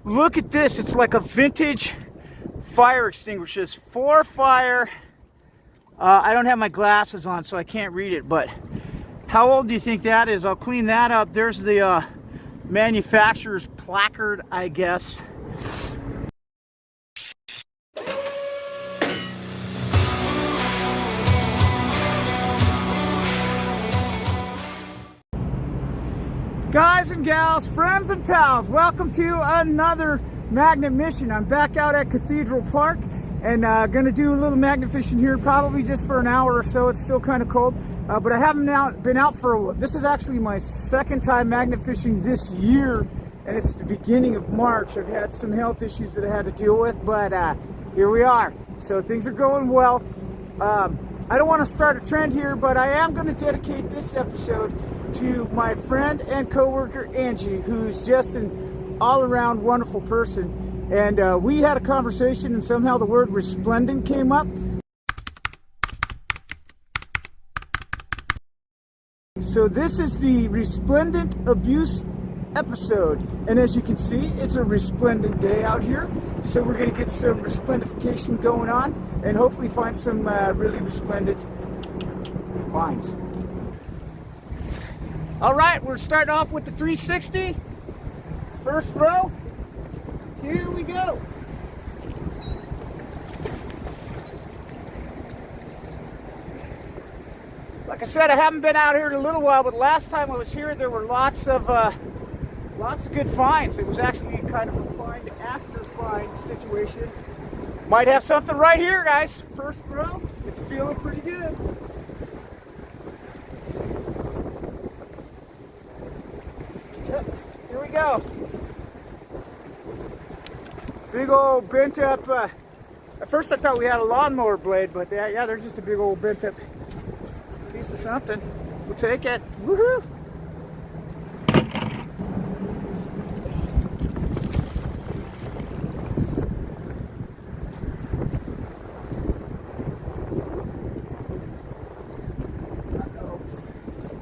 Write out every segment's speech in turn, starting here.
Look at this. It's like a vintage fire extinguisher. For fire. I don't have my glasses on, so I can't read it, but how old do you think that is? I'll clean that up. There's the manufacturer's placard, I guess. Guys and gals, friends and pals, welcome to another magnet mission. I'm back out at Cathedral Park and gonna do a little magnet fishing here, probably just for an hour or so. It's still kind of cold, but I haven't been out for a while. This is actually my second time magnet fishing this year, and it's the beginning of March. I've had some health issues that I had to deal with, but here we are. So things are going well. I don't want to start a trend here, but I am going to dedicate this episode to my friend and co-worker Angie, who's just an all-around wonderful person. And we had a conversation, and somehow the word resplendent came up. So this is the resplendent abuse episode, and as you can see, it's a resplendent day out here, so we're going to get some resplendification going on and hopefully find some really resplendent finds. All right, we're starting off with the 360 first throw. Here we go. Like I said, I haven't been out here in a little while, but last time I was here there were lots of good finds. It was actually kind of a find after find situation. Might have something right here, guys. First throw. It's feeling pretty good. Yep, here we go. Big old bent up, at first I thought we had a lawnmower blade, but yeah, there's just a big old bent up piece of something. We'll take it. Woohoo!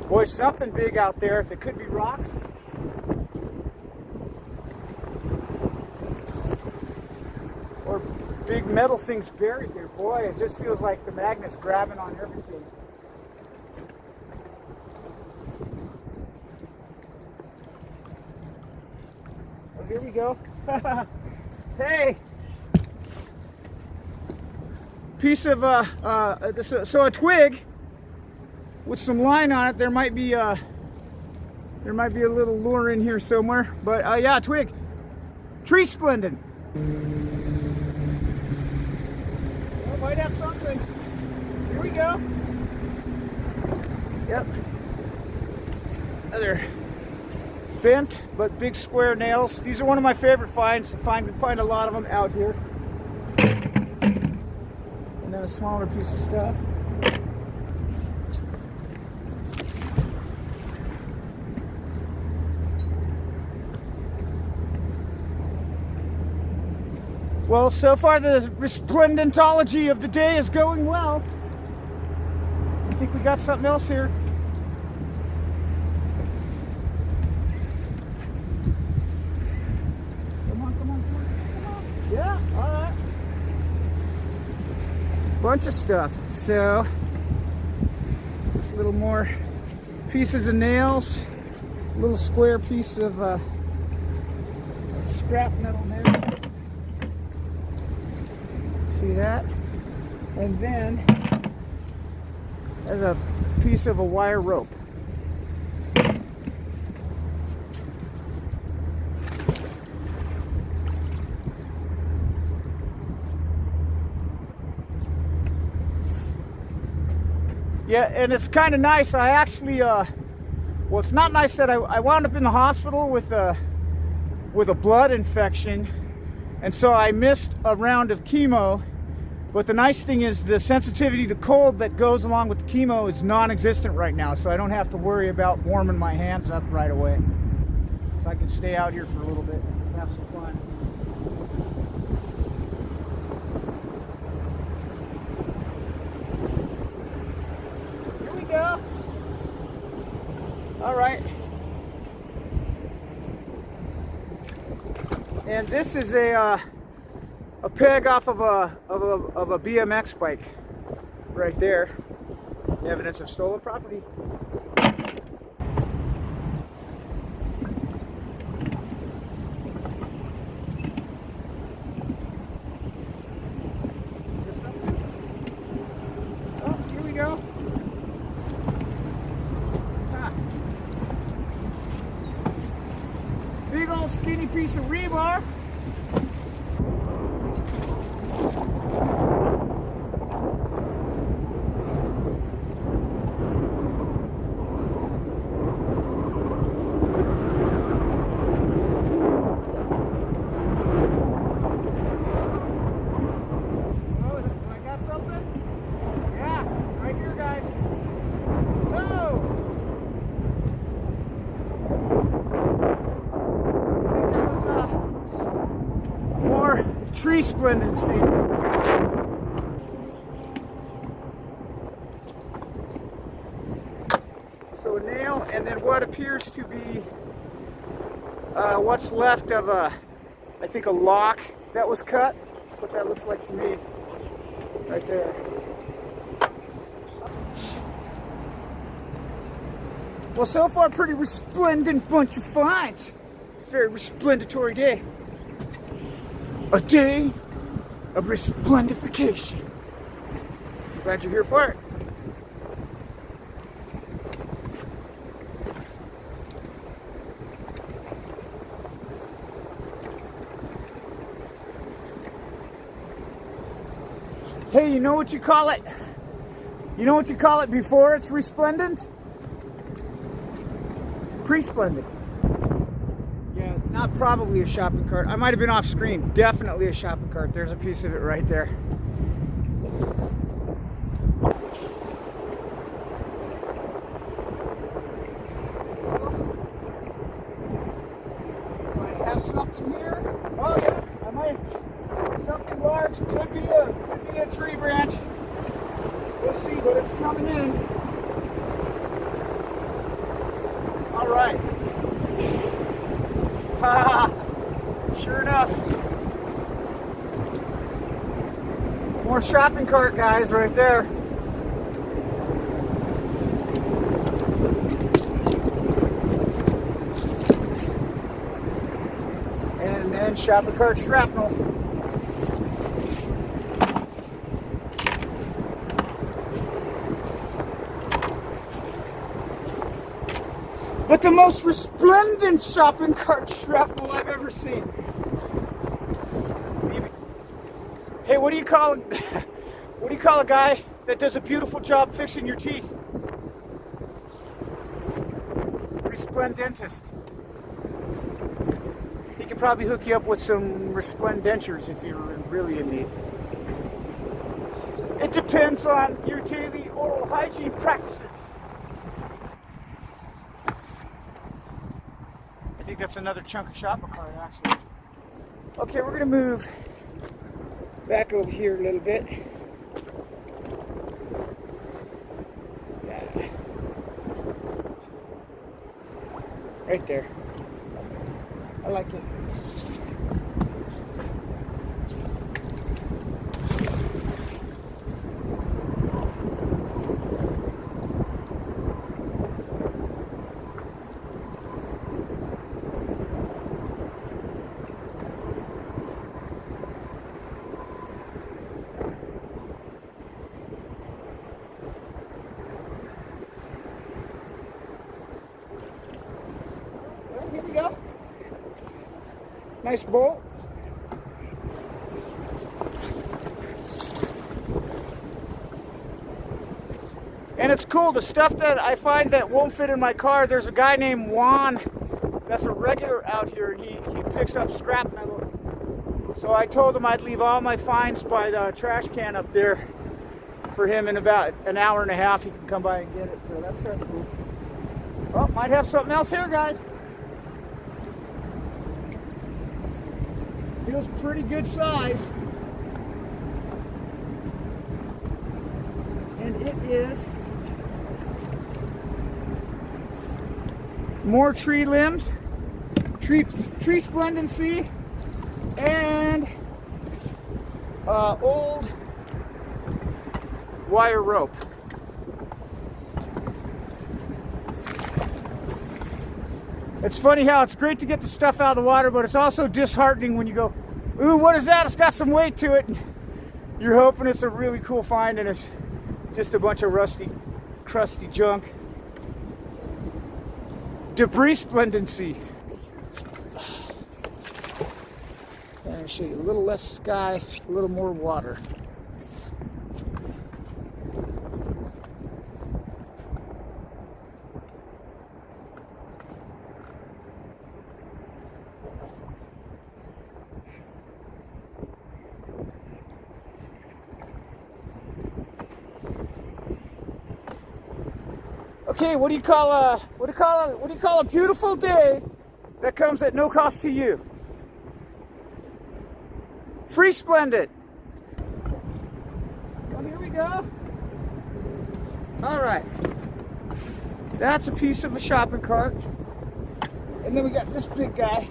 Boy, something big out there. If it could be rocks. Or big metal things buried here. Boy, it just feels like the magnet's grabbing on everything. Oh, here we go. Hey! Piece of, so a twig with some line on it. There might be a little lure in here somewhere, but yeah, twig. Tree splendid. Well, might have something. Here we go. Yep. Another bent but big square nails. These are one of my favorite finds. We find a lot of them out here. And then a smaller piece of stuff. Well, so far the resplendentology of the day is going well. I think we got something else here. Come on. Yeah, all right. Bunch of stuff. So, just a little more pieces of nails. A little square piece of scrap metal nail. See that? And then there's a piece of a wire rope. Yeah, and it's kind of nice. I actually, well, it's not nice that I wound up in the hospital with a blood infection. And so I missed a round of chemo, but the nice thing is the sensitivity to cold that goes along with the chemo is non-existent right now, so I don't have to worry about warming my hands up right away. So I can stay out here for a little bit and have some fun. Here we go. All right. And this is a peg off of a BMX bike right there. Evidence of stolen property. Oh, here we go. Ah. Big old skinny piece of rebar. Tree splendency. So a nail, and then what appears to be what's left of I think a lock that was cut. That's what that looks like to me, right there. Well, so far, pretty resplendent bunch of finds. It's a very resplendatory day. A day of resplendification. Glad you're here for it. Hey, you know what you call it? You know what you call it before it's resplendent? Pre-splendid. Yeah, not probably a shopping cart. I might have been off screen. Definitely a shopping cart. There's a piece of it right there. Might have something here. Oh yeah, I might. Something large. Could be a tree branch. We'll see, but it's coming in. All right. Sure enough. More shopping cart guys right there. And then shopping cart shrapnel. But the most resplendent shopping cart shrapnel I've ever seen. Hey, what do you call a guy that does a beautiful job fixing your teeth? Resplendentist. He could probably hook you up with some resplendentures if you're really in need. It depends on your daily oral hygiene practices. I think that's another chunk of shopping cart, actually. Okay, we're gonna move back over here a little bit. Yeah. Right there. I like it. Here we go. Nice bolt. And it's cool, the stuff that I find that won't fit in my car, there's a guy named Juan that's a regular out here, and he picks up scrap metal. So I told him I'd leave all my finds by the trash can up there for him. In about an hour and a half he can come by and get it, so that's kind of cool. Oh, might have something else here, guys. Feels pretty good size. And it is more tree limbs, tree splendency. and old wire rope. It's funny how it's great to get the stuff out of the water, but it's also disheartening when you go, ooh, what is that? It's got some weight to it. You're hoping it's a really cool find, and it's just a bunch of rusty, crusty junk. Debris splendency. And I'll show you a little less sky, a little more water. Okay, what do you call a beautiful day that comes at no cost to you? Free splendid. Well, here we go. All right. That's a piece of a shopping cart. And then we got this big guy.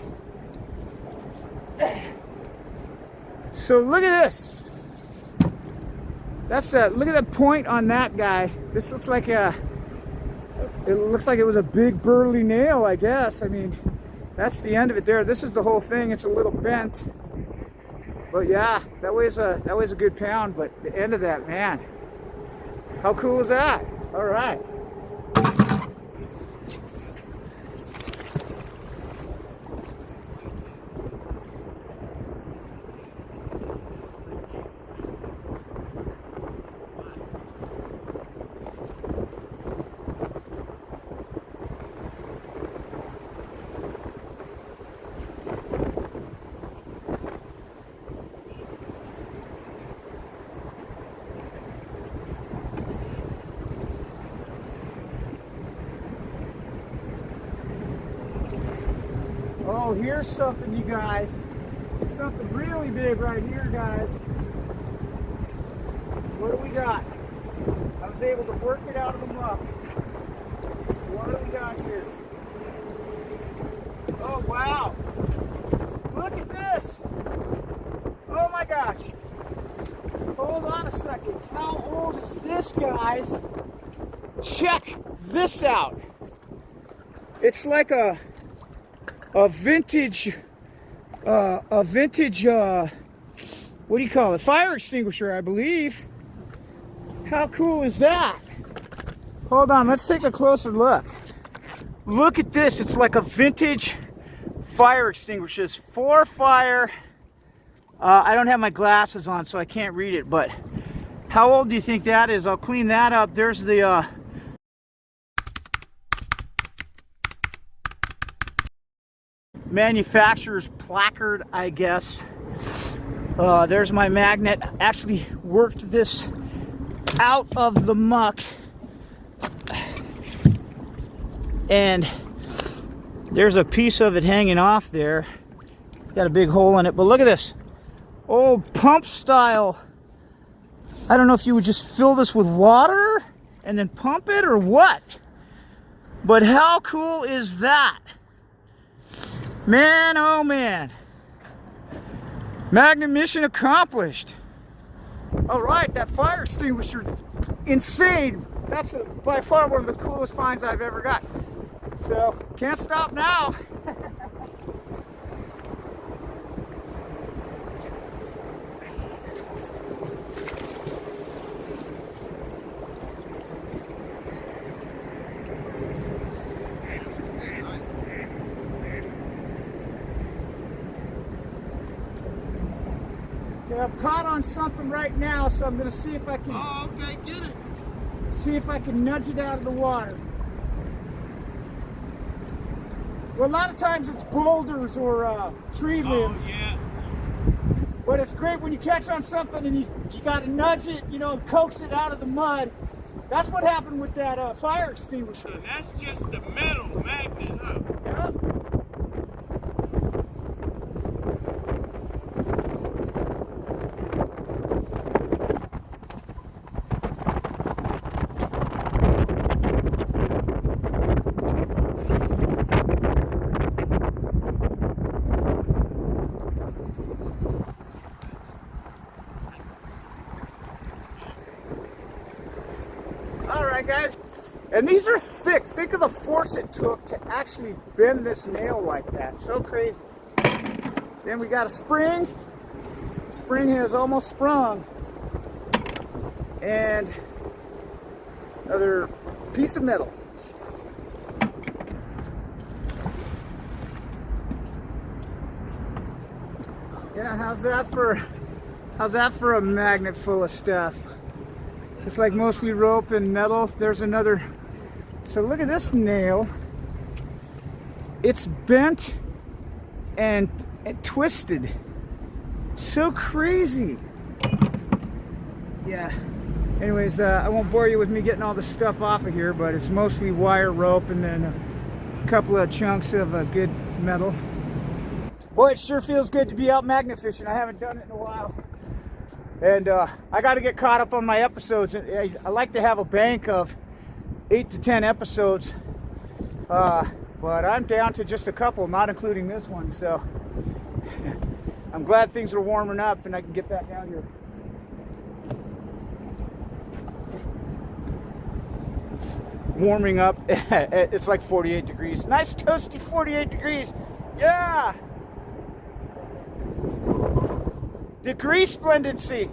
So look at this. That's that. Look at that point on that guy. This looks like a It looks like it was a big burly nail, I guess. I mean, that's the end of it there. This is the whole thing. It's a little bent. But yeah, that weighs a good pound, but the end of that, man. How cool is that? All right. Oh, here's something, you guys. Something really big right here, guys. What do we got? I was able to work it out of the muck. What do we got here? Oh, wow. Look at this. Oh, my gosh. Hold on a second. How old is this, guys? Check this out. It's like a vintage, what do you call it? Fire extinguisher, I believe. How cool is that? Hold on, let's take a closer look. Look at this, it's like a vintage fire extinguisher. It's for fire. I don't have my glasses on, so I can't read it, but how old do you think that is? I'll clean that up. There's the, manufacturer's placard, I guess. There's my magnet. Actually worked this out of the muck, and there's a piece of it hanging off there. Got a big hole in it, but look at this old pump style. I don't know if you would just fill this with water and then pump it or what, but how cool is that? Man, oh man. Magnet mission accomplished. All right, that fire extinguisher, insane. That's by far one of the coolest finds I've ever got. So, can't stop now. I'm caught on something right now, so I'm going to see if I can. Oh, okay, get it. See if I can nudge it out of the water. Well, a lot of times it's boulders or tree limbs. Oh, yeah. But it's great when you catch on something and you got to nudge it, you know, and coax it out of the mud. That's what happened with that fire extinguisher. And that's just the metal magnet, huh? Yep. right, guys? And these are thick. Think of the force it took to actually bend this nail like that. So crazy. Then we got a spring. Spring has almost sprung. And another piece of metal. Yeah, how's that for a magnet full of stuff? It's like mostly rope and metal. There's another. So look at this nail. It's bent and twisted. So crazy. Yeah. Anyways, I won't bore you with me getting all the stuff off of here, but it's mostly wire rope and then a couple of chunks of good metal. Boy, it sure feels good to be out magnet fishing. I haven't done it in a while. And I got to get caught up on my episodes. I like to have a bank of 8 to 10 episodes. But I'm down to just a couple, not including this one. So I'm glad things are warming up and I can get back out here. Warming up. It's like 48 degrees. Nice toasty 48 degrees. Yeah. Degree splendency.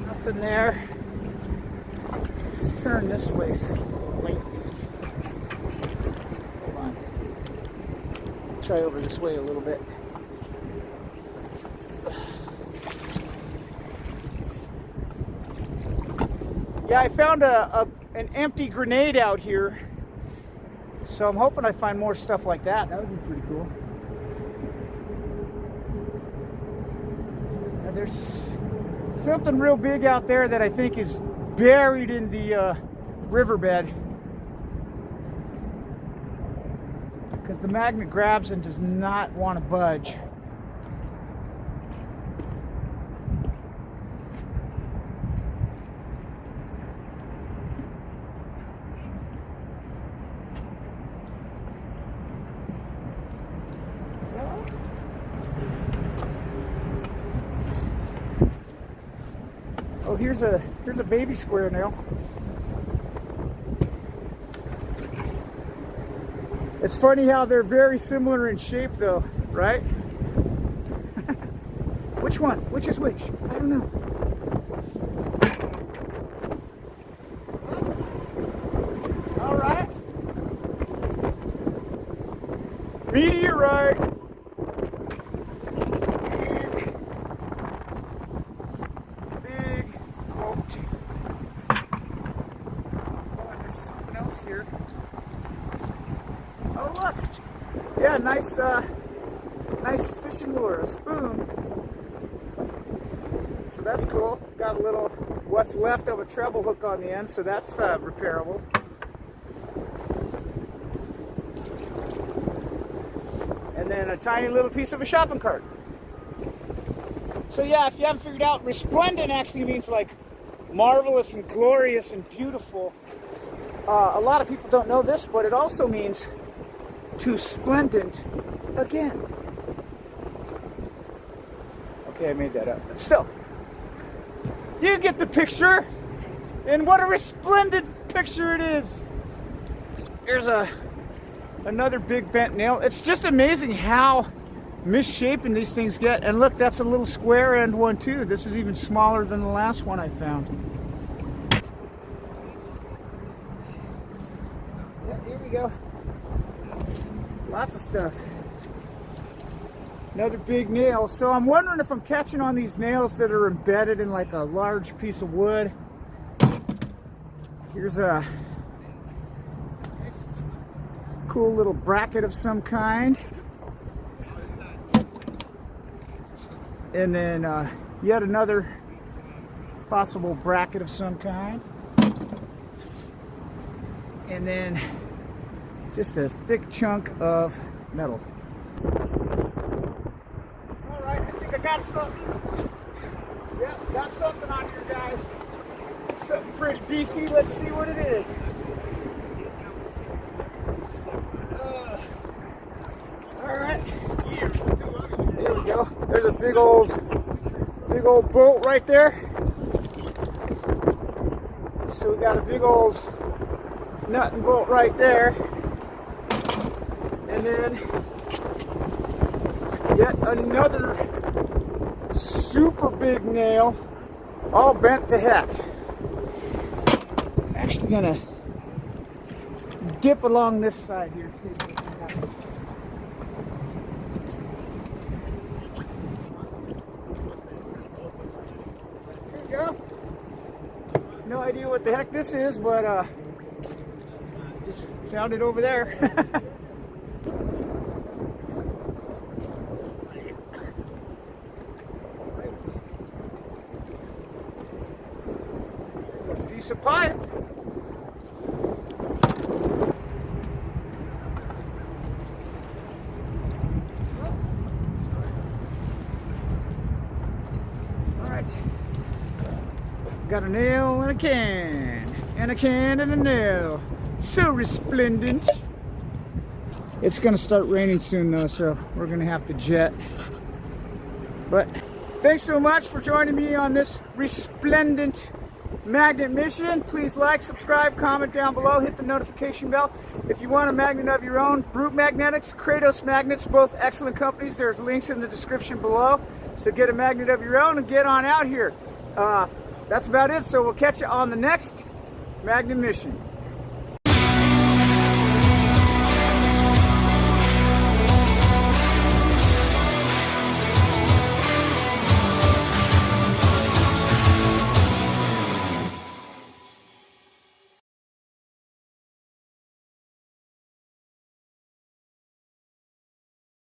Nothing there. Let's turn this way slightly. Hold on. Try over this way a little bit. Yeah, I found an empty grenade out here, so I'm hoping I find more stuff like that. That would be pretty cool. Now, there's something real big out there that I think is buried in the riverbed, because the magnet grabs and does not want to budge. Oh, here's a baby square nail. It's funny how they're very similar in shape though, right? Which one? Which is which? I don't know. All right. Meteorite. Yeah, nice fishing lure, a spoon. So that's cool. Got a little what's left of a treble hook on the end, so that's repairable. And then a tiny little piece of a shopping cart. So yeah, if you haven't figured out, resplendent actually means like marvelous and glorious and beautiful. A lot of people don't know this, but it also means to splendent again. Okay, I made that up, but still. You get the picture, and what a resplendent picture it is. Here's another big bent nail. It's just amazing how misshapen these things get. And look, that's a little square end one too. This is even smaller than the last one I found. Yeah, here we go. Lots of stuff. Another big nail. So I'm wondering if I'm catching on these nails that are embedded in like a large piece of wood. Here's a cool little bracket of some kind. And then yet another possible bracket of some kind. And then just a thick chunk of metal. All right, I think I got something. Yep, got something on here, guys. Something pretty beefy. Let's see what it is. big old bolt right there. So we got a big old nut and bolt right there. And then yet another super big nail, all bent to heck. I'm actually gonna dip along this side here. See if we can have it. There you go. No idea what the heck this is, but just found it over there. Piece of pipe. All right. Got a nail and a can. And a can and a nail. So resplendent. It's gonna start raining soon though, so we're gonna have to jet. But thanks so much for joining me on this resplendent magnet mission. Please like, subscribe, comment down below, hit the notification bell. If you want a magnet of your own, Brute Magnetics, KRATOS Magnets, both excellent companies. There's links in the description below. So get a magnet of your own and get on out here. That's about it. So we'll catch you on the next magnet mission.